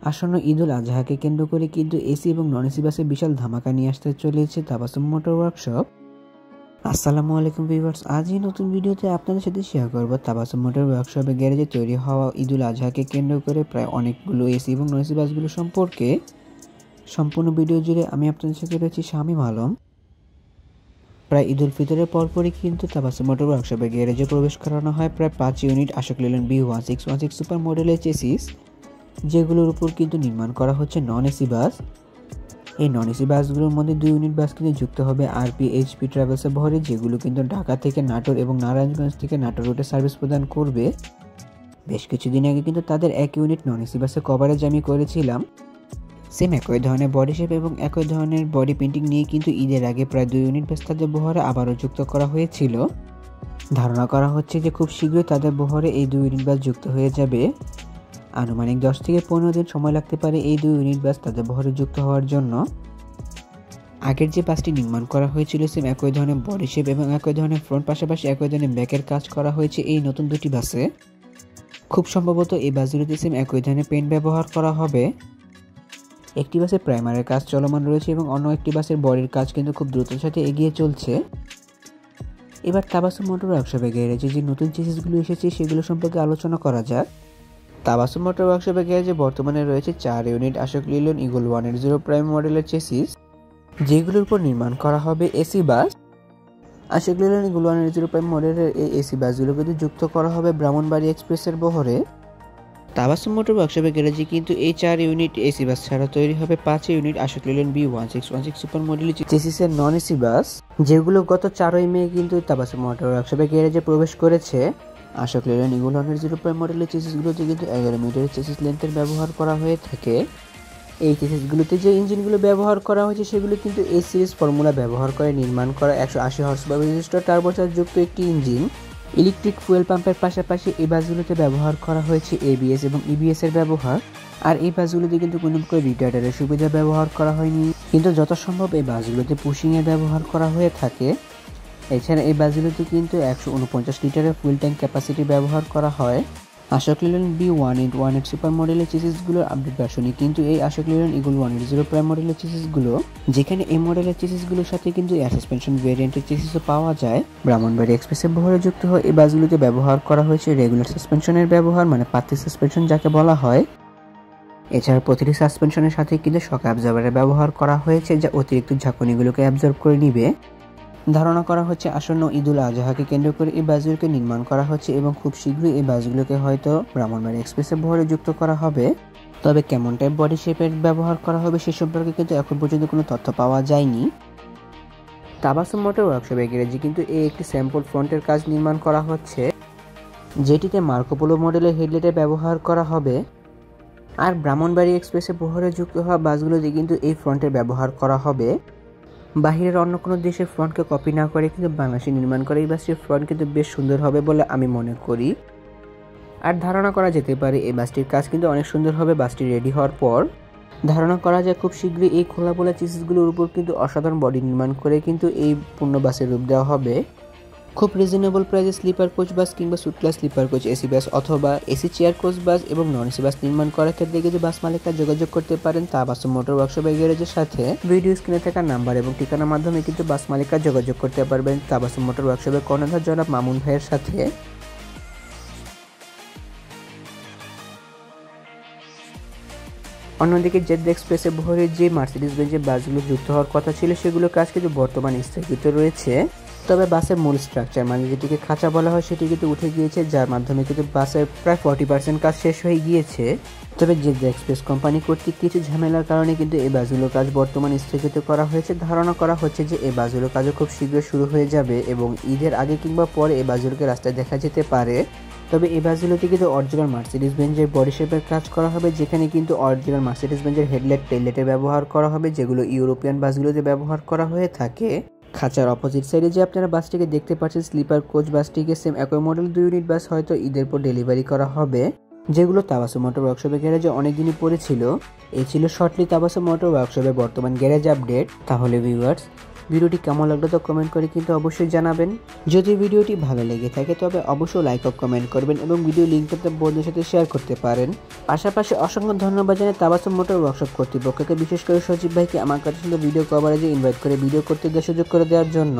আসন্ন ঈদুল আজহাকে কেন্দ্র করে কিন্তু এসি এবং নন এসি বাসে বিশাল ধামাকা নিয়ে আসতে চলেছে তাবাসসুম মোটর ওয়ার্কশপ। আসসালামু আলাইকুম ভিউয়ার্স, আজ এই নতুন ভিডিওতে আপনাদের সাথে শেয়ার করব তাবাসসুম মোটর ওয়ার্কশপে গ্যারেজে তৈরি হওয়া ঈদুল আজহাকে কেন্দ্র করে প্রায় অনেকগুলো এসি এবং নন এসি বাসগুলো সম্পর্কে। সম্পূর্ণ ভিডিও জুড়ে আমি আপনাদের সাথে রয়েছি শামীম আলম। প্রায় ঈদুল ফিতরের পরপরই কিন্তু তাবাসসুম মোটর ওয়ার্কশপে গ্যারেজে প্রবেশ করানো হয় প্রায় 5 unit Ashok Leyland B1616 super মডেলের চেসিস, যেগুলোর উপর কিন্তু নির্মাণ করা হচ্ছে নন এসি বাস। এই নন এসি বাসগুলোর মধ্যে 2 ইউনিট বাস কিন্তু যুক্ত হবে RPHP ট্রাভেলসের ভরে, যেগুলো কিন্তু ঢাকা থেকে নাটোর এবং নারায়ণগঞ্জ থেকে নাটোর রুটে সার্ভিস প্রদান করবে। বেশ কিছুদিন আগে কিন্তু তাদের 1 ইউনিট নন এসি বাসের কভারেজ আমি করেছিলাম। সেম একই ধরনের বডি শেপ এবং একই ধরনের বডি পেন্টিং নিয়ে কিন্তু ঈদের আগে প্রায় 2 ইউনিট বাস তাদের বহরে আবারও যুক্ত করা হয়েছিল। ধারণা করা হচ্ছে যে খুব শীঘ্রই তাদের বহরে এই 2 ইউনিট বাস যুক্ত হয়ে যাবে। আনুমানিক 10 থেকে 15 দিন সময় লাগতে পারে এই 2 ইউনিট বাস তাদের বহরে যুক্ত হওয়ার জন্য। আগের যে বাসটি নির্মাণ করা হয়েছিল সেম একই ধরনের বডি শেপ এবং একই ধরনের ফ্রন্ট, পাশাপাশি একই ধরনের ব্যাকের কাজ করা হয়েছে এই নতুন দুটি বাসে। খুব সম্ভবত এই বাসগুলিতে সেম একই ধরনের পেন্ট ব্যবহার করা হবে। একটি বাসের প্রাইমারের কাজ চলমান রয়েছে এবং অন্য একটি বাসের বডির কাজ কিন্তু খুব দ্রুতের সাথে এগিয়ে চলছে। এবার তাবাসসুম মোটর ওয়ার্কশপে গ্যারেজে যে নতুন চেসিসগুলো এসেছে সেগুলো সম্পর্কে আলোচনা করা যাক। তাবাসসুম মোটর ওয়ার্কশপে গ্যারেজে বর্তমানে রয়েছে 4 unit Ashok Leyland Eagle 180 prime মডেলের চেসিস, যেগুলোর উপর নির্মাণ করা হবে AC bus. Ashok Leyland Eagle 180 prime মডেলের এই এসি বাসগুলো কিন্তু যুক্ত করা হবে ব্রাহ্মণবাড়ি এক্সপ্রেসের বহরে। তাবাসসুম মোটর ওয়ার্কশপে গ্যারেজে কিন্তু এই 4 ইউনিট এসি বাস ছাড়া তৈরি হবে 5 unit Ashok Leyland B1616 super মডেলের চেসিসের নন এসি বাস, যেগুলো গত 4 মে কিন্তু তাবাসসুম মোটর ওয়ার্কশপে গ্যারেজে প্রবেশ করেছে। আশোক লেল্যান্ড ইগল 180 প্রাইম মডেলের চেসিসগুলোতে কিন্তু 11 মিটারের চেসিস লেন্থের ব্যবহার করা হয়ে থাকে। এই চেসিসগুলোতে যে ইঞ্জিনগুলো ব্যবহার করা হয়েছে সেগুলো কিন্তু এই সিরিজ ফর্মুলা ব্যবহার করে নির্মাণ করা 180 হর্স পাওয়ার বিশিষ্ট টার্বোচার্জ যুক্ত একটি ইঞ্জিন। ইলেকট্রিক ফুয়েল পাম্পের পাশাপাশি এই বাসগুলোতে ব্যবহার করা হয়েছে ABS এবং EBS এর ব্যবহার। আর এই বাসগুলোতে কিন্তু কোনো প্রকার রিটার্ডারের সুবিধা ব্যবহার করা হয়নি, কিন্তু যত সম্ভব এই বাসগুলোতে পুশিংয়ের ব্যবহার করা হয়ে থাকে। এছাড়া এই বাসগুলোতে কিন্তু 149 লিটারের ফুয়েল ট্যাঙ্ক ক্যাপাসিটি ব্যবহার করা হয়। আশোক লেল্যান্ড B1818 সুপার মডেলের চেসিসগুলোর আপডেট ভার্সনে কিন্তু এই আশোক লেল্যান্ড ইগল 180 প্রাইম মডেলের চেসিসগুলো, যেখানে এই মডেলের চেসিসগুলোর সাথে কিন্তু এয়ার সাসপেনশন ভেরিয়েন্টের চেসিসও পাওয়া যায়। ব্রাহ্মণবাড়ি এক্সপ্রেসের বহরে যুক্ত হয়ে এই বাসগুলোতে ব্যবহার করা হয়েছে রেগুলার সাসপেনশনের ব্যবহার, মানে পাতি সাসপেনশন যাকে বলা হয়। এছাড়া প্রতিটি সাসপেনশনের সাথে কিন্তু শক অ্যাবজর্বারের ব্যবহার করা হয়েছে, যা অতিরিক্ত ঝাঁকুনিগুলোকে অ্যাবজর্ব করে নিবে। ধারণা করা হচ্ছে আসন্ন ঈদুল আজহাকে কেন্দ্র করে এই বাসগুলোকে নির্মাণ করা হচ্ছে এবং খুব শীঘ্রই এই বাসগুলোকে হয়তো ব্রাহ্মণবাড়ি এক্সপ্রেসের বহরে যুক্ত করা হবে। তবে কেমন টাইপ বডি শেপের ব্যবহার করা হবে সে সম্পর্কে কিন্তু এখন পর্যন্ত কোনো তথ্য পাওয়া যায়নি। তাবাসসুম মোটর ওয়ার্কশপে গ্যারেজে কিন্তু এই একটি স্যাম্পল ফ্রন্টের কাজ নির্মাণ করা হচ্ছে, যেটিতে মার্কোপোলো মডেলের হেডলাইটের ব্যবহার করা হবে। আর ব্রাহ্মণবাড়ি এক্সপ্রেসের বহরে যুক্ত হওয়া বাসগুলোতে কিন্তু এই ফ্রন্টের ব্যবহার করা হবে। বাহিরের অন্য কোনো দেশের ফ্রন্টকে কপি না করে কিন্তু বাংলাদেশে নির্মাণ করে এই বাসটির ফ্রন্ট কিন্তু বেশ সুন্দর হবে বলে আমি মনে করি। আর ধারণা করা যেতে পারে এই বাসটির কাজ কিন্তু অনেক সুন্দর হবে বাসটি রেডি হওয়ার পর। ধারণা করা যায় খুব শীঘ্রই এই খোলাপোলা চেসিসগুলোর উপর কিন্তু অসাধারণ বডি নির্মাণ করে কিন্তু এই পূর্ণ বাসের রূপ দেওয়া হবে। খুব রিজনেবল প্রাইসে স্লিপার কোচ বাস কিংবা suite class sleeper coach AC bus অথবা এসি চেয়ার কোচ বাস এবং নন এসি বাস নির্মাণ করার ক্ষেত্রে কিন্তু বাস মালিকরা যোগাযোগ করতে পারেন তাবাসসুম মোটর ওয়ার্কশপ গ্যারেজের সাথে। ভিডিও স্ক্রিনে থাকা নাম্বার এবং ঠিকানার মাধ্যমে কিন্তু বাস মালিকরা যোগাযোগ করতে পারবেন তাবাসসুম মোটর ওয়ার্কশপের কর্ণধার জনাব মামুন ভাইয়ের সাথে। অন্যদিকে জেড এক্সপ্রেসের বহরে যে মার্সিডিজ বেঞ্জের বাসগুলো যুক্ত হওয়ার কথা ছিল সেগুলোর কাজ কিন্তু বর্তমানে স্থগিত রয়েছে। তবে বাসের মূল স্ট্রাকচার, মানে যেটিকে খাঁচা বলা হয়, সেটি কিন্তু উঠে গিয়েছে, যার মাধ্যমে কিন্তু বাসের প্রায় 40% কাজ শেষ হয়ে গিয়েছে। তবে জেড এক্সপ্রেস কোম্পানি কর্তৃক কিছু ঝামেলার কারণে কিন্তু এই বাসগুলোর কাজ বর্তমানে স্থগিত করা হয়েছে। ধারণা করা হচ্ছে যে এই বাসগুলোর কাজও খুব শীঘ্রই শুরু হয়ে যাবে এবং ঈদের আগে কিংবা পরে এই বাসগুলোকে রাস্তায় দেখা যেতে পারে। তবে এই বাসগুলোতে কিন্তু অরিজিনাল মার্সিডিজ বেঞ্জের বডি শেপের কাজ করা হবে, যেখানে কিন্তু অরিজিনাল মার্সিডিজ বেঞ্জের হেডলাইট টেইললাইটের ব্যবহার করা হবে, যেগুলো ইউরোপিয়ান বাসগুলোতে ব্যবহার করা হয়ে থাকে। খাঁচার অপোজিট সাইডে যে আপনারা বাসটিকে দেখতে পাচ্ছেন স্লিপার কোচ বাসটিকে সেম একই মডেল 2 ইউনিট বাস হয়তো ঈদের পর ডেলিভারি করা হবে, যেগুলো তাবাসসুম মোটর ওয়ার্কশপে গ্যারেজে অনেকদিনই পড়েছিল। এই ছিল শর্টলি তাবাসসুম মোটর ওয়ার্কশপের বর্তমান গ্যারেজ আপডেট। তাহলে ভিউয়ার্স, ভিডিওটি কেমন লাগলো তো কমেন্ট করে কিন্তু অবশ্যই জানাবেন। যদি ভিডিওটি ভালো লেগে থাকে তবে অবশ্যই লাইক ও কমেন্ট করবেন এবং ভিডিও লিঙ্কটা বন্ধুদের সাথে শেয়ার করতে পারেন। পাশাপাশি অসংখ্য ধন্যবাদ জানাই তাবাসসুম মোটর ওয়ার্কশপ কর্তৃপক্ষকে, বিশেষ করে সজীব ভাইকে আমার কাছে সুন্দর ভিডিও কভারেজে ইনভাইট করে ভিডিও করতে দেওয়ার সুযোগ করে দেওয়ার জন্য।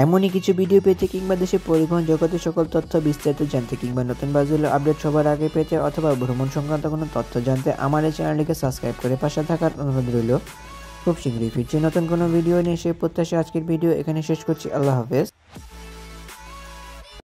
এমনই কিছু ভিডিও পেতে কিংবা দেশের পরিবহন জগতের সকল তথ্য বিস্তারিত জানতে কিংবা নতুন বাজুলের আপডেট সবার আগে পেতে অথবা ভ্রমণ সংক্রান্ত কোনো তথ্য জানতে আমার এই চ্যানেলটিকে সাবস্ক্রাইব করে পাশে থাকার অনুরোধ রইল। খুব শীঘ্রই ফিরছি নতুন কোনো ভিডিও নিয়ে, সেই প্রত্যাশা আজকের ভিডিও এখানে শেষ করছি। আল্লাহ হাফেজ।